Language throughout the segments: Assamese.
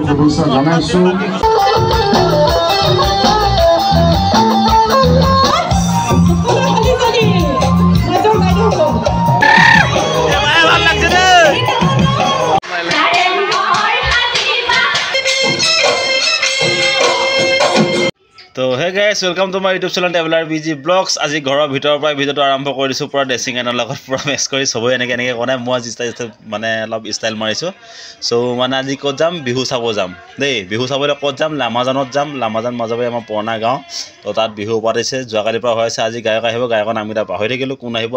শুভেচ্ছা জনাইছো। তো hey guys welcome to my YouTube channel traveller busy blogs. আজি ঘৰৰ ভিতৰৰ পৰা ভিডিঅ'টো আৰম্ভ কৰি দিছোঁ। পূৰা ড্ৰেছিং এনৰ লগত পূৰা মেক্স কৰি চবেই এনেকৈ বনাই মই আজি মানে অলপ ষ্টাইল মাৰিছোঁ। চ' মানে আজি ক'ত যাম, বিহু চাব যাম দেই। বিহু চাবলৈ ক'ত যাম, লামাজানত যাম। লামাজান মাজবাৰী আমাৰ পুৰণা গাঁও। তো তাত বিহু পাতিছে, যোৱাকালিৰ পৰা হৈ আছে। আজি গায়ক আহিব, গায়কৰ নাম এটা পাহৰি থাকিলোঁ, কোন আহিব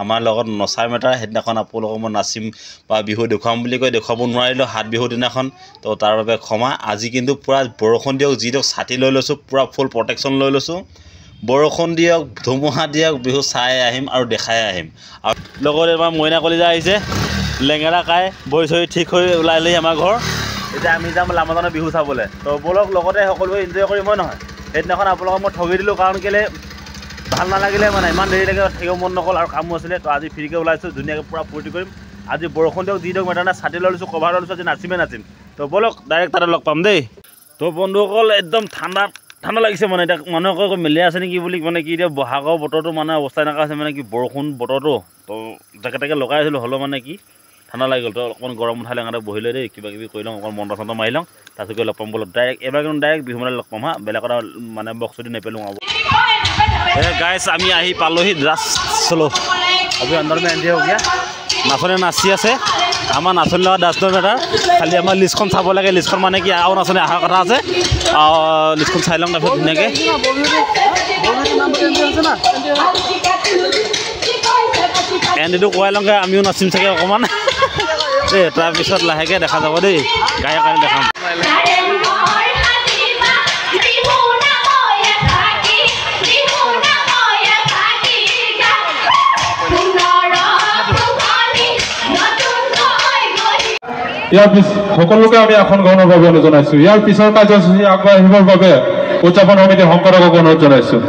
আমাৰ লগত নচাৰ মেটাৰ। সেইদিনাখন আপোনালোকক মই নাচিম বা বিহু দেখুৱাম বুলি কৈ দেখুৱাব নোৱাৰিলোঁ হাত বিহুৰ দিনাখন, তো তাৰ বাবে ক্ষমা। আজি কিন্তু পূৰা বৰষুণ দিয়ক যি দিয়ক ছাতি লৈ লৈছোঁ, পূৰা ফুল প্ৰটেকশ্যন লৈ লৈছোঁ। বৰষুণ দিয়ক ধুমুহা দিয়ক, বিহু চাই আহিম আৰু দেখাই আহিম। আৰু লগতে আমাৰ মইনা কলিজা আহিছে, লেঙেৰা খাই বহি চহি ঠিক হৈ ওলাই লৈ আমাৰ ঘৰ। এতিয়া আমি যাম লামাজানৰ বিহু চাবলৈ। তো বলক লগতে সকলোৱে এনজয় কৰিম হয় নহয়। সেইদিনাখন আপোনালোকক মই ঠগি দিলোঁ, কাৰণ কেলৈ ভাল নালাগিলে, মানে ইমান দেৰিলৈকে থাকিব মন নগ'ল আৰু কামো আছিলে। তো আজি ফ্ৰীকৈ ওলাইছোঁ, ধুনীয়াকৈ পূৰা ফূৰ্তি কৰিম। আজি বৰষুণ দিয়ক যি দিয়ক মেটাৰ নাই, ছাতি লৈ লৈছোঁ, কভাৰ লৈ লৈছোঁ, আজি নাচিম। তো বলক ডাইৰেক্ট তাতে লগ পাম দেই। তো বন্ধুসকল একদম ঠাণ্ডা লাগিছে, মানে এতিয়া মানুহে আকৌ মিলি আছে নেকি বুলি, মানে কি এতিয়া বহাগৰ বতৰটো মানে অৱস্থা এনেকুৱা আছে, মানে কি বৰষুণ বতৰটো। তো জেকেটেকে লগাই আছিলোঁ, হ'লেও মানে কি ঠাণ্ডা লাগি গ'ল। তো অকণমান গৰম উঠালে এনেকৈ বহি লৈ দেই, কিবা কিবি কৰি লওঁ, অকণমান মন্ত্ৰ চন্ত্ৰ মাৰি লওঁ, তাৰপিছত গৈ লগ পাম বলক ডাইৰেক্ট। এবাৰ কিন্তু ডাইৰেক্ট বিহু মেলাত লগ পাম হা, বেলেগত মানে বক্স দি নেপেলোঁ আৰু। গাইছ আমি আহি পালোহি জাষ্ট চলো अभी अंदर में एंट्री हो गया। नाचने नाची আছে আমাৰ নাচনী লগত ডান্স মেটাৰ। খালি আমাৰ লিষ্টখন চাব লাগে, লিষ্টখন মানে কি আৰু নাচনী অহাৰ কথা আছে। লিষ্টখন চাই লওঁ তাৰপিছত ধুনীয়াকৈ এণ্ডিটো কোৱাই লওঁগৈ, আমিও নাচিম চাগে অকণমান দেই। তাৰপিছত লাহেকৈ দেখা যাব দেই, গায়ক আনি দেখাম। ইয়াৰ সকলোকে আমি আসন গ্ৰহণৰ বাবে অনুৰোধ জনাইছোঁ। ইয়াৰ পিছৰ কাৰ্যসূচী আগবঢ়াই আহিবৰ বাবে উদযাপন সমিতিৰ সম্পাদকক অনুৰোধ জনাইছোঁ।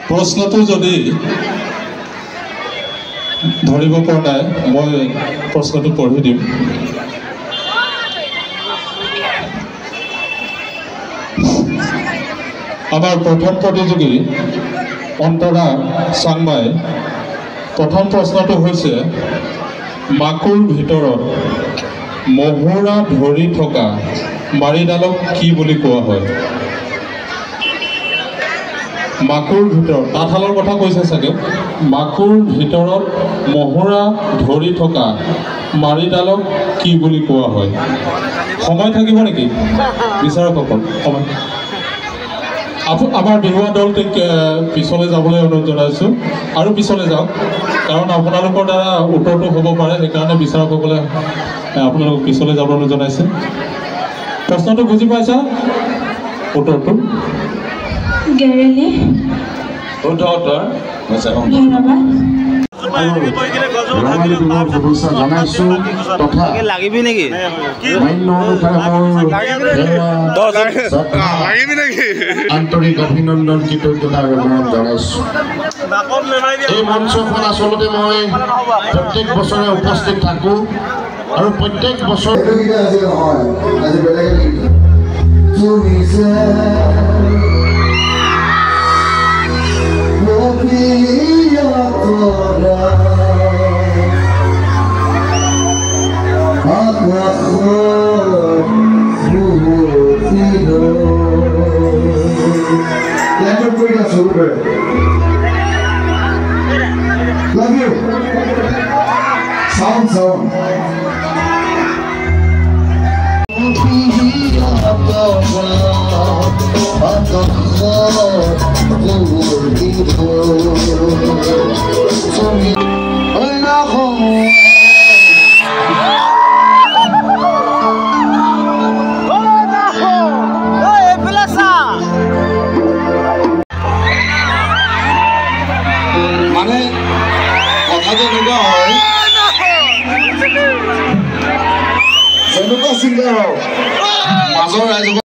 প্ৰশ্নটো যদি ধৰিব পৰা নাই, মই প্ৰশ্নটো পঢ়ি দিম। আমাৰ প্ৰথম প্ৰতিযোগী অন্তৰা চাংমাই প্ৰথম প্ৰশ্নটো হৈছে, মাকুৰ ভিতৰত মহুৰা ধৰি থকা মাৰিডালক কি বুলি কোৱা হয়? মাকুৰ ভিতৰত তাঁতশালৰ কথা কৈছে চাগে। মাকুৰ ভিতৰত মহুৰা ধৰি থকা মাৰিডালক কি বুলি কোৱা হয়? সময় থাকিব নেকি বিচাৰকসকল? সময়। আমাৰ বিহুৱা দলটোক পিছলৈ যাবলৈ অনুৰোধ জনাইছোঁ, আৰু পিছলৈ যাওক, কাৰণ আপোনালোকৰ দ্বাৰা উত্তৰটো হ'ব পাৰে, সেইকাৰণে বিচাৰকসকলে আপোনালোকক পিছলৈ যাবলৈ অনুৰোধ জনাইছে। প্ৰশ্নটো বুজি পাইছা? উত্তৰটো গেৰেলি শুদ্ধ উত্তৰ হৈছে ধন্যবাদ। ৰঙালী বিহুৰ শুভেচ্ছা জনাইছোঁ তথা লাগিবি নেকি মান্য আন্তৰিক অভিনন্দন কৃতজ্ঞতা জ্ঞাপন জনাইছোঁ। এই মঞ্চখন আচলতে মই প্ৰত্যেক বছৰে উপস্থিত থাকোঁ আৰু প্ৰত্যেক বছৰ Love you. Sound. মানে কথা যেনেকুৱা হয় যেনেকুৱা চিন্তা হওক মাজৰ ৰাইজক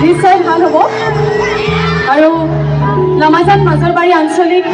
নিশ্চয় ভাল হ'ব আৰু লামাজান মাজৰবাৰী আঞ্চলিক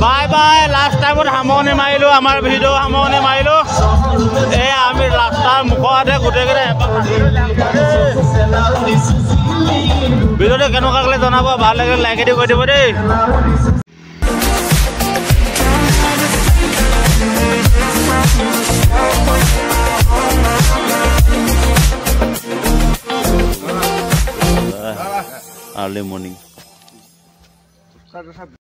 বাই বাই লাষ্ট টাইমত সামৰণি মাৰিলোঁ আমাৰ ভিডিঅ' সামৰণি মাৰিলোঁ এই আমি ৰাস্তাৰ মুখতে গোটেইকেইটা ভিডিঅ'টো কেনেকুৱা লাগিলে জনাব ভাল লাগিলে লাইক এদি কৰি দিব দেই early morning